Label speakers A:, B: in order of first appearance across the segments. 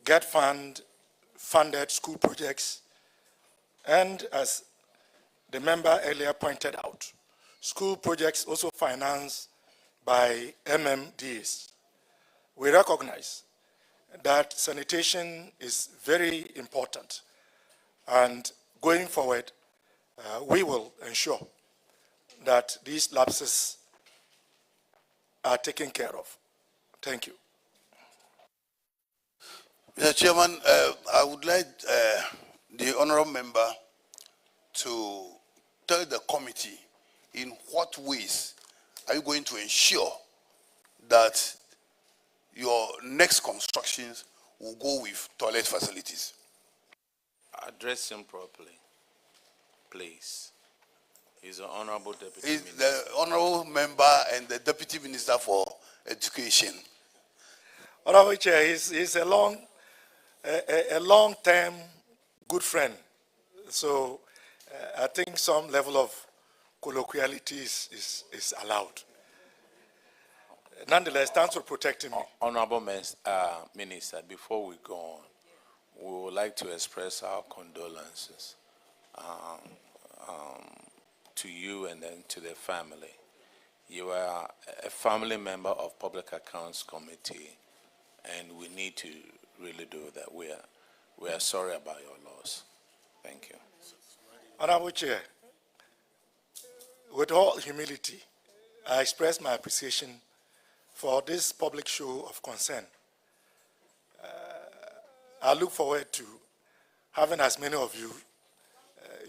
A: get funded school projects, and as the member earlier pointed out, school projects also financed by MMDs. We recognize that sanitation is very important, and going forward, we will ensure that these lapses are taken care of. Thank you.
B: Mr. Chairman, I would like the honorable member to tell the committee in what ways are you going to ensure that your next constructions will go with toilet facilities?
C: Address him properly, please. He's an honorable deputy
B: He's
C: minister.
B: the honorable member and the deputy minister for education.
A: Honorable Chair, he's a long-term good friend. So I think some level of colloquiality is allowed. Nonetheless, thanks for protecting me.
C: Honorable Minister, before we go on, we would like to express our condolences to you and then to the family. You are a family member of Public Accounts Committee, and we need to really do that. We are sorry about your loss. Thank you.
A: Honorable Chair, with all humility, I express my appreciation for this public show of concern. I look forward to having as many of you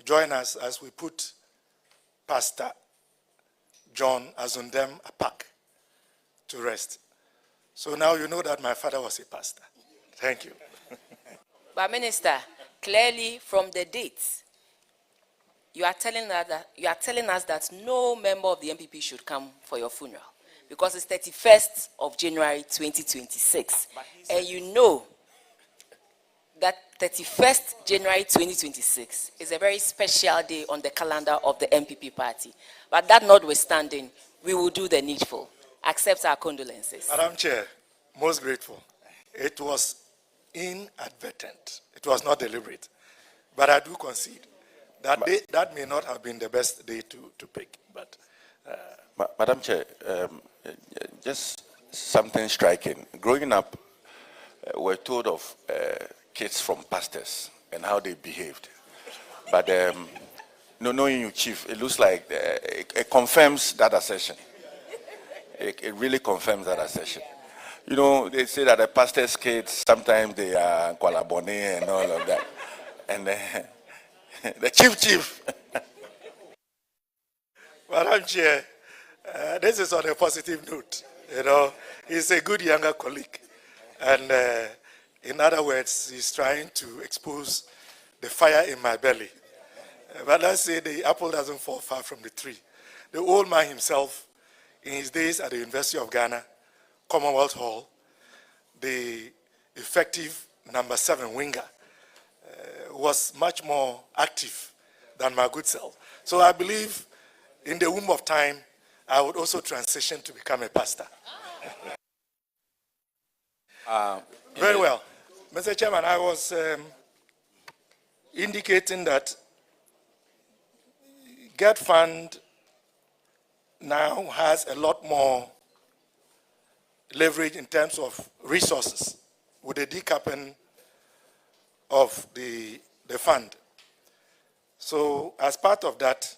A: join us as we put Pastor John Azundem Apak to rest. So now you know that my father was a pastor. Thank you.
D: But Minister, clearly from the dates, you are telling us that no member of the MPP should come for your funeral because it's 31st of January 2026. And you know that 31st January 2026 is a very special day on the calendar of the MPP party. But that notwithstanding, we will do the needful. Accept our condolences.
A: Madam Chair, most grateful. It was inadvertent. It was not deliberate. But I do concede that that may not have been the best day to pick. But
E: Madam Chair, just something striking. Growing up, we're told of kids from pastors and how they behaved. But knowing you, Chief, it looks like it confirms that assertion. It really confirms that assertion. You know, they say that the pastor's kids, sometimes they are Kwalabone and all of that. And the chief.
A: Madam Chair, this is on a positive note. You know, he's a good younger colleague. And in other words, he's trying to expose the fire in my belly. But let's say the apple doesn't fall far from the tree. The old man himself, in his days at the University of Ghana, Commonwealth Hall, the effective number 7 winger, was much more active than my good self. So I believe in the womb of time, I would also transition to become a pastor. Very well. Mr. Chairman, I was indicating that GET Fund now has a lot more leverage in terms of resources with the decapping of the fund. So as part of that,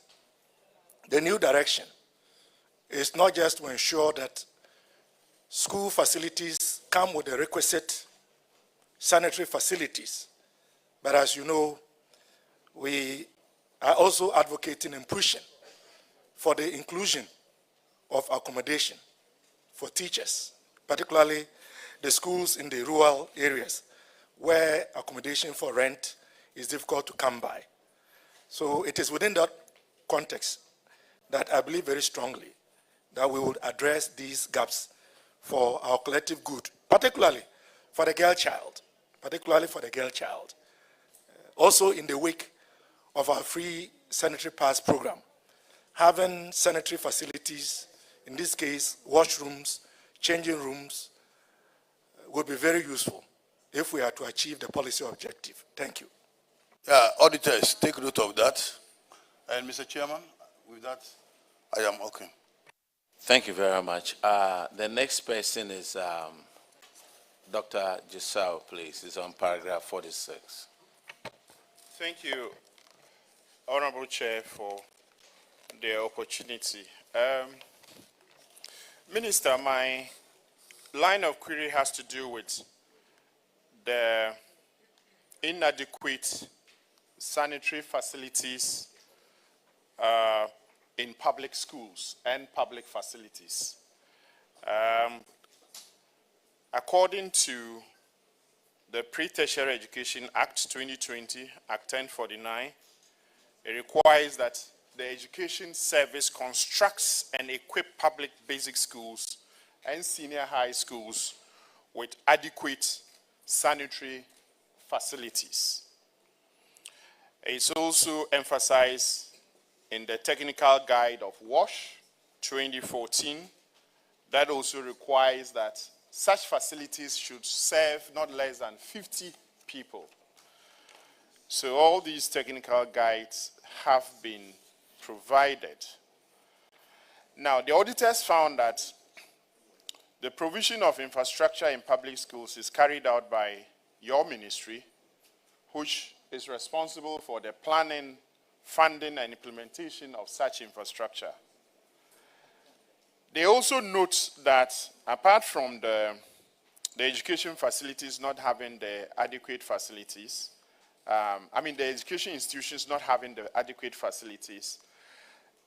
A: the new direction is not just to ensure that school facilities come with the requisite sanitary facilities, but as you know, we are also advocating and pushing for the inclusion of accommodation for teachers, particularly the schools in the rural areas where accommodation for rent is difficult to come by. So it is within that context that I believe very strongly that we would address these gaps for our collective good, particularly for the girl child, Also in the wake of our free sanitary pass program, having sanitary facilities, in this case, washrooms, changing rooms, would be very useful if we are to achieve the policy objective. Thank you.
B: Auditors, take note of that. And Mr. Chairman, with that, I am okay.
C: Thank you very much. The next person is Dr. Giselle, please. It's on paragraph 46.
F: Thank you, Honorable Chair, for the opportunity. Minister, my line of query has to do with the inadequate sanitary facilities in public schools and public facilities. According to the Pre-Tertiary Education Act 2020, Act 1049, it requires that the Education Service constructs and equip public basic schools and senior high schools with adequate sanitary facilities. It's also emphasized in the Technical Guide of WASH 2014 that also requires that such facilities should serve not less than 50 people. So all these technical guides have been provided. Now, the auditors found that the provision of infrastructure in public schools is carried out by your ministry, which is responsible for the planning, funding, and implementation of such infrastructure. They also note that apart from the education facilities not having the adequate facilities, the education institutions not having the adequate facilities,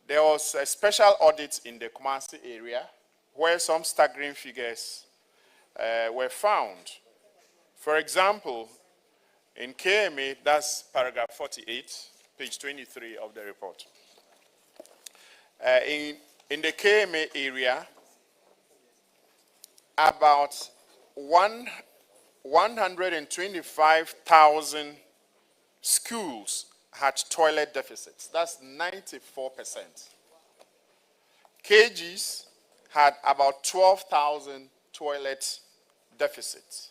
F: there was a special audit in the Kumasi area where some staggering figures were found. For example, in KMA, that's paragraph 48, page 23 of the report. In the KMA area, about 125,000 schools had toilet deficits. That's 94%. KGs had about 12,000 toilet deficits.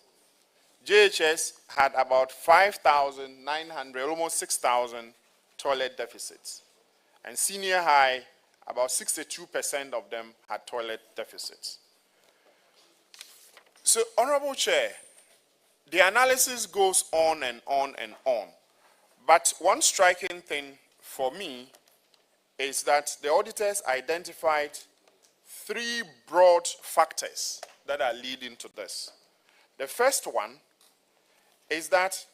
F: JHS had about 5,900, almost 6,000 toilet deficits. And senior high, about 62% of them had toilet deficits. So, Honorable Chair, the analysis goes on and on and on. But one striking thing for me is that the auditors identified 3 broad factors that are leading to this. The first one is that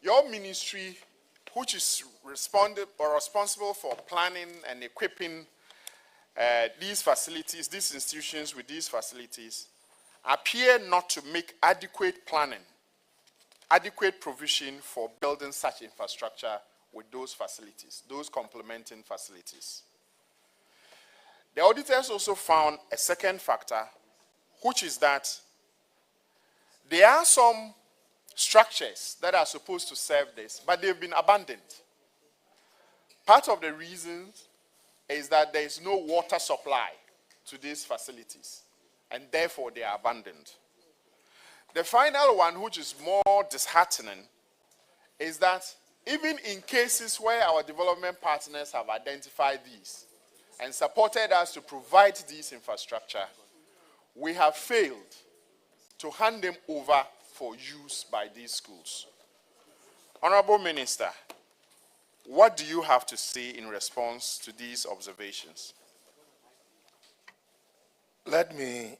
F: your ministry, which is responsible for planning and equipping these facilities, these institutions with these facilities, appear not to make adequate planning, adequate provision for building such infrastructure with those facilities, those complementing facilities. The auditors also found a second factor, which is that there are some structures that are supposed to serve this, but they've been abandoned. Part of the reason is that there is no water supply to these facilities, and therefore they are abandoned. The final one, which is more disheartening, is that even in cases where our development partners have identified these and supported us to provide this infrastructure, we have failed to hand them over for use by these schools. Honorable Minister, what do you have to say in response to these observations?
A: Let me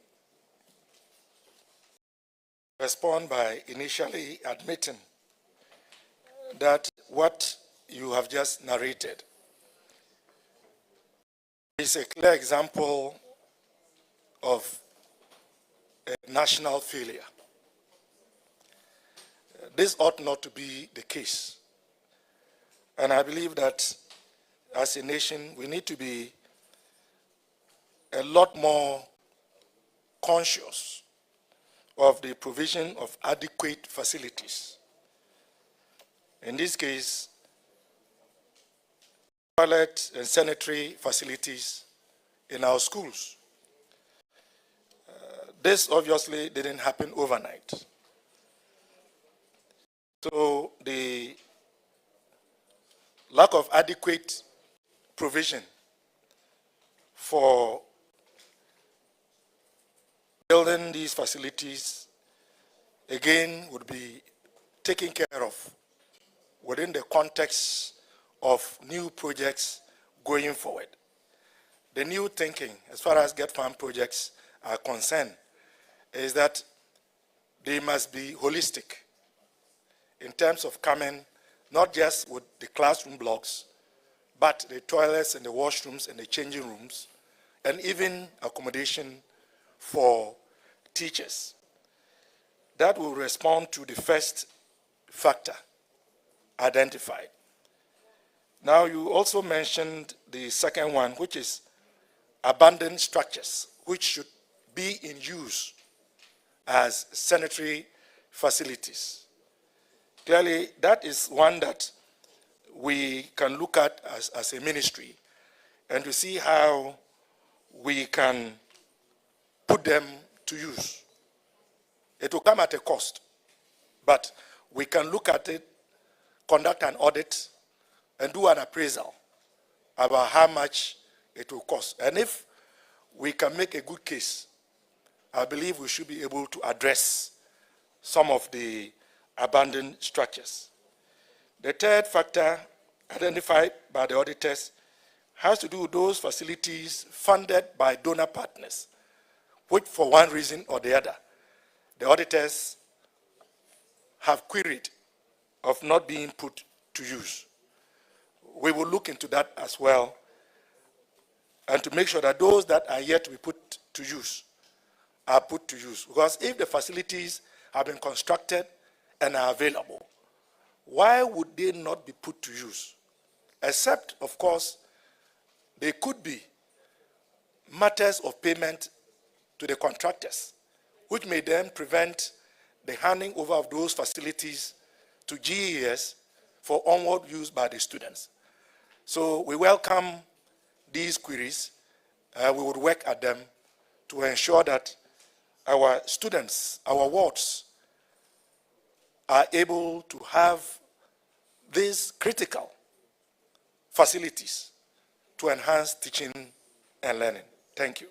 A: respond by initially admitting that what you have just narrated is a clear example of a national failure. This ought not to be the case. And I believe that as a nation, we need to be a lot more conscious of the provision of adequate facilities. In this case, toilet and sanitary facilities in our schools. This obviously didn't happen overnight. So the lack of adequate provision for building these facilities, again, would be taken care of within the context of new projects going forward. The new thinking, as far as Get Farm projects are concerned, is that they must be holistic in terms of coming not just with the classroom blocks, but the toilets and the washrooms and the changing rooms, and even accommodation for teachers. That will respond to the first factor identified. Now, you also mentioned the second one, which is abandoned structures, which should be in use as sanitary facilities. Clearly, that is one that we can look at as a ministry and to see how we can put them to use. It will come at a cost, but we can look at it, conduct an audit, and do an appraisal about how much it will cost. And if we can make a good case, I believe we should be able to address some of the abandoned structures. The third factor identified by the auditors has to do with those facilities funded by donor partners, which for one reason or the other, the auditors have queried of not being put to use. We will look into that as well, and to make sure that those that are yet to be put to use are put to use. Because if the facilities have been constructed and are available, why would they not be put to use? Except, of course, there could be matters of payment to the contractors, which may then prevent the handing over of those facilities to GES for onward use by the students. So we welcome these queries. We would work at them to ensure that our students, our wards, are able to have these critical facilities to enhance teaching and learning. Thank you.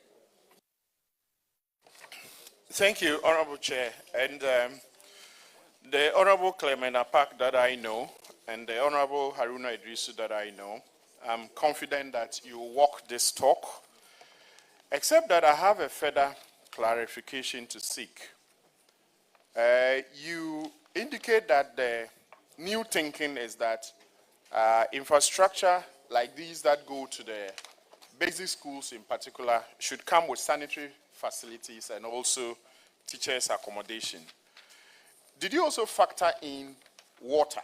F: Thank you, Honorable Chair. And the Honorable Clement Apak that I know, and the Honorable Haruna Idrisu that I know, I'm confident that you will walk this talk, except that I have a further clarification to seek. You indicate that the new thinking is that infrastructure like these that go to the basic schools in particular should come with sanitary facilities and also teachers' accommodation. Did you also factor in water,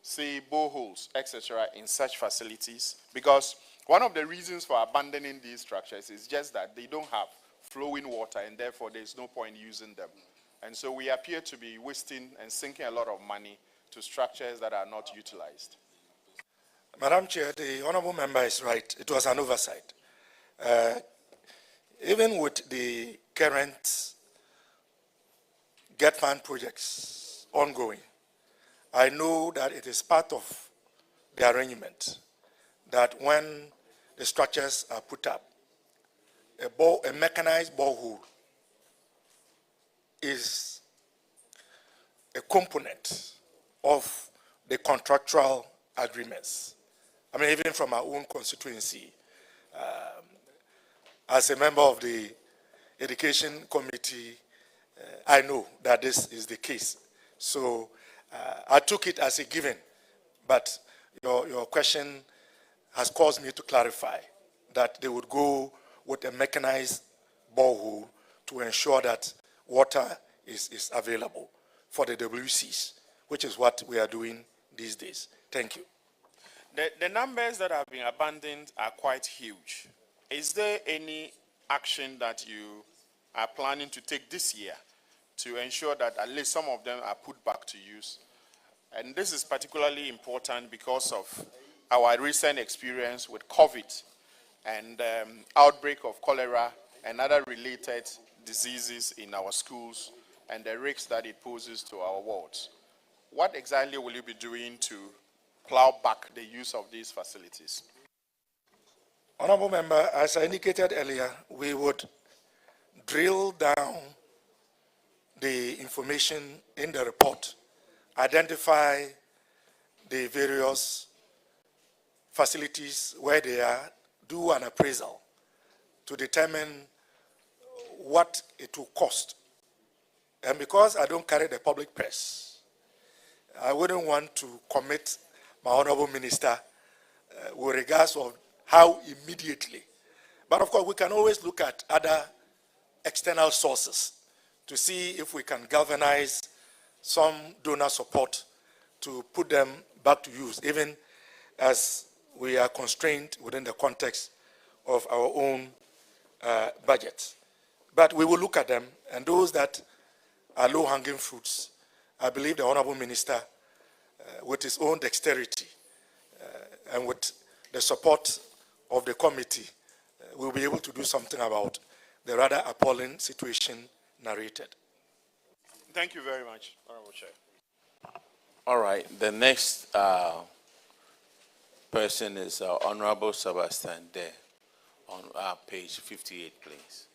F: say boreholes, etc., in such facilities? Because one of the reasons for abandoning these structures is just that they don't have flowing water, and therefore there's no point using them. And so we appear to be wasting and sinking a lot of money to structures that are not utilized.
A: Madam Chair, the honorable member is right. It was an oversight. Even with the current Get Fund projects ongoing, I know that it is part of the arrangement that when the structures are put up, a mechanized borehole is a component of the contractual agreements. I mean, even from our own constituency, as a member of the Education Committee, I know that this is the case. So I took it as a given, but your question has caused me to clarify that they would go with a mechanized borehole to ensure that water is available for the WCs, which is what we are doing these days. Thank you.
F: The numbers that have been abandoned are quite huge. Is there any action that you are planning to take this year to ensure that at least some of them are put back to use? And this is particularly important because of our recent experience with COVID and outbreak of cholera and other related diseases in our schools and the risks that it poses to our wards. what exactly will you be doing to plow back the use of these facilities?
A: Honorable Member, as I indicated earlier, we would drill down the information in the report, identify the various facilities where they are, do an appraisal to determine what it will cost. And because I don't carry the public purse, I wouldn't want to commit my honorable minister with regards of how immediately. But of course, we can always look at other external sources to see if we can galvanize some donor support to put them back to use, even as we are constrained within the context of our own budget. But we will look at them, and those that are low-hanging fruits, I believe the Honorable Minister, with his own dexterity and with the support of the committee, will be able to do something about the rather appalling situation narrated.
F: Thank you very much, Honorable Chair.
C: All right, the next person is Honorable Sebastian Dare on page 58, please.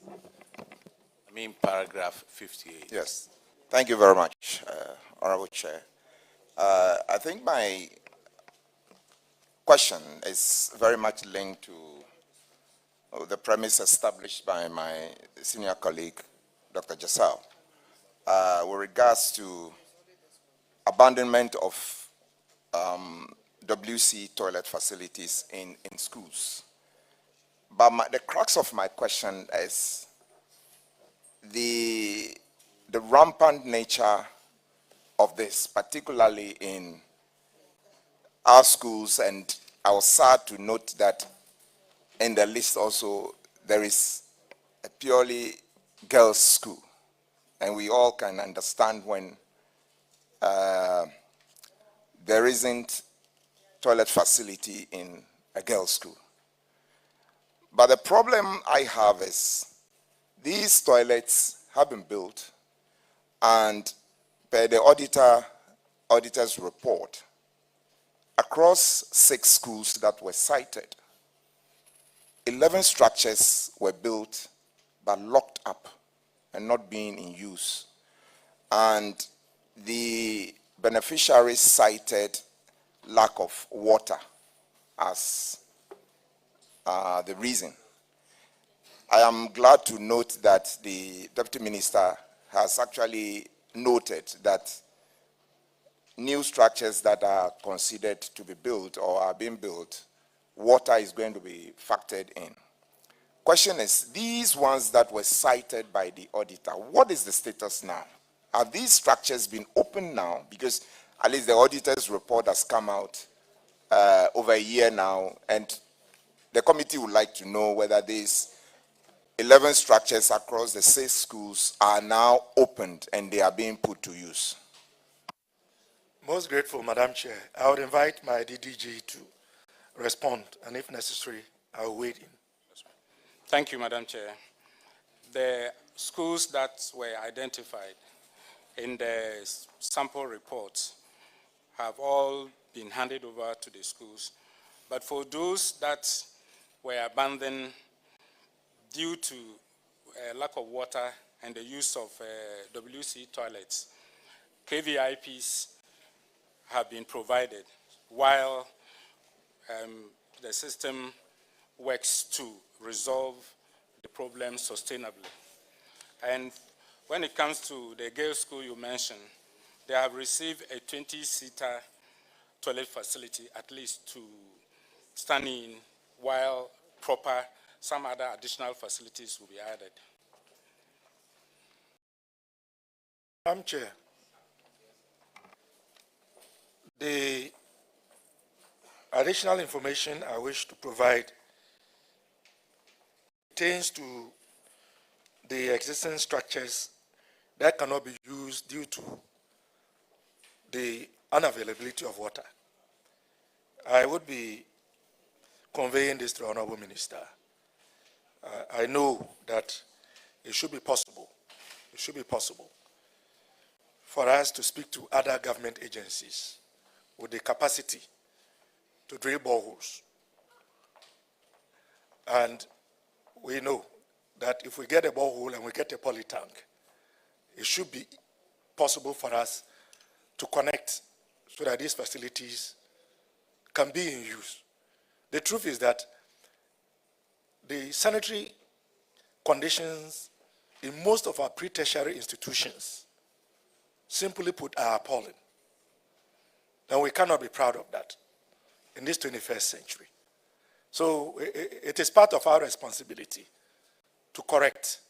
C: I mean paragraph 58.
G: Yes. Thank you very much, Honorable Chair. I think my question is very much linked to the premise established by my senior colleague, Dr. Jasal, with regards to abandonment of WC toilet facilities in schools. But the crux of my question is the rampant nature of this, particularly in our schools, and I was sad to note that in the list also there is a purely girls' school, and we all can understand when there isn't toilet facility in a girls' school. But the problem I have is these toilets have been built, and per the auditor's report, across 6 schools that were cited, 11 structures were built but locked up and not being in use. And the beneficiaries cited lack of water as the reason. I am glad to note that the Deputy Minister has actually noted that new structures that are considered to be built or are being built, water is going to be factored in. Question is, these ones that were cited by the auditor, what is the status now? Have these structures been opened now? Because at least the auditor's report has come out over a year now, and the committee would like to know whether these 11 structures across the 6 schools are now opened and they are being put to use.
A: Most grateful, Madam Chair. I would invite my DDG to respond, and if necessary, I will wait in.
H: Thank you, Madam Chair. The schools that were identified in the sample reports have all been handed over to the schools. But for those that were abandoned due to lack of water and the use of WC toilets, KVIPs have been provided while the system works to resolve the problem sustainably. And when it comes to the girls' school you mentioned, they have received a 20-seater toilet facility at least to stand in, while some other additional facilities will be added.
A: Madam Chair, the additional information I wish to provide pertains to the existing structures that cannot be used due to the unavailability of water. I would be conveying this to the Honorable Minister. I know that it should be possible. It should be possible for us to speak to other government agencies with the capacity to drill boreholes. And we know that if we get a borehole and we get a poly tank, it should be possible for us to connect so that these facilities can be in use. The truth is that the sanitary conditions in most of our pre-tertiary institutions, simply put, are appalling. And we cannot be proud of that in this 21st century. So it is part of our responsibility to correct,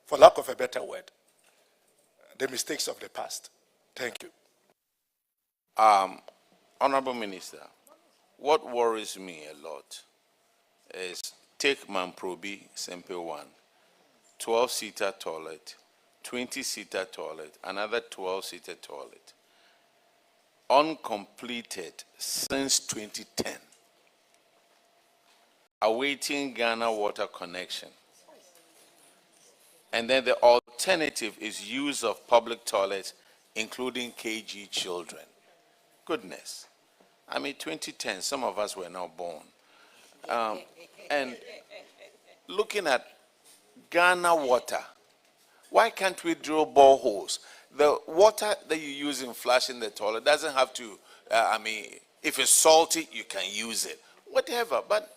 A: for lack of a better word, the mistakes of the past. Thank you.
C: Honorable Minister, what worries me a lot is take Mamprobi, Sempe 1, 12-seater toilet, 20-seater toilet, another 12-seater toilet, uncompleted since 2010, awaiting Ghana water connection. And then the alternative is use of public toilets, including KG children. Goodness. I mean, 2010, some of us were not born. And looking at Ghana water, why can't we drill boreholes? The water that you use in flushing the toilet doesn't have to, if it's salty, you can use it. Whatever, but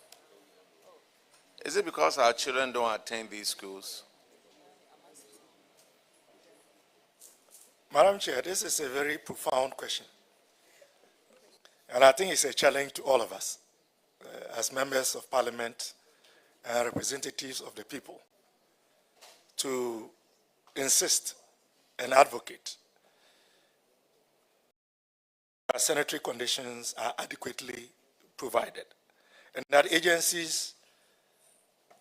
C: is it because our children don't attend these schools?
A: Madam Chair, this is a very profound question. And I think it's a challenge to all of us as members of parliament and representatives of the people to insist and advocate that sanitary conditions are adequately provided and that agencies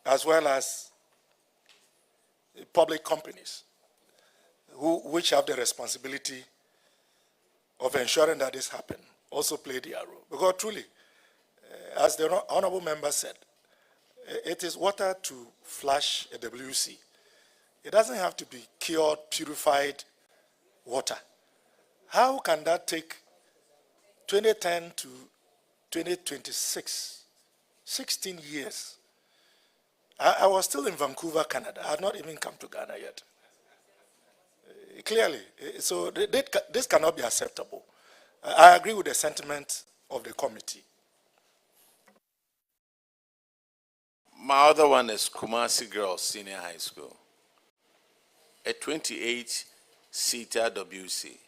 A: as well as public companies which have the responsibility of ensuring that this happens also play their role. Because truly, as the honorable member said, it is water to flush a WC. It doesn't have to be cured, purified water. How can that take 2010 to 2026, 16 years? I was still in Vancouver, Canada. I had not even come to Ghana yet. Clearly, so this cannot be acceptable. I agree with the sentiment of the committee.
C: My other one is Kumasi Girls Senior High School. A 28-seater WC.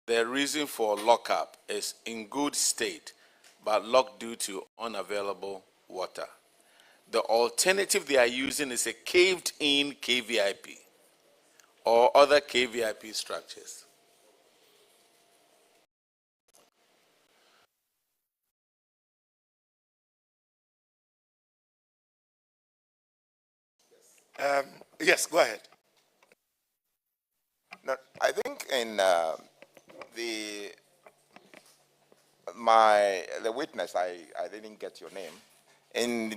C: The reason for lockup is in good state, but locked due to unavailable water. The alternative they are using is a caved-in KVIP or other KVIP structures.
A: Yes, go ahead.
G: No, I think in the witness, I didn't get your name. In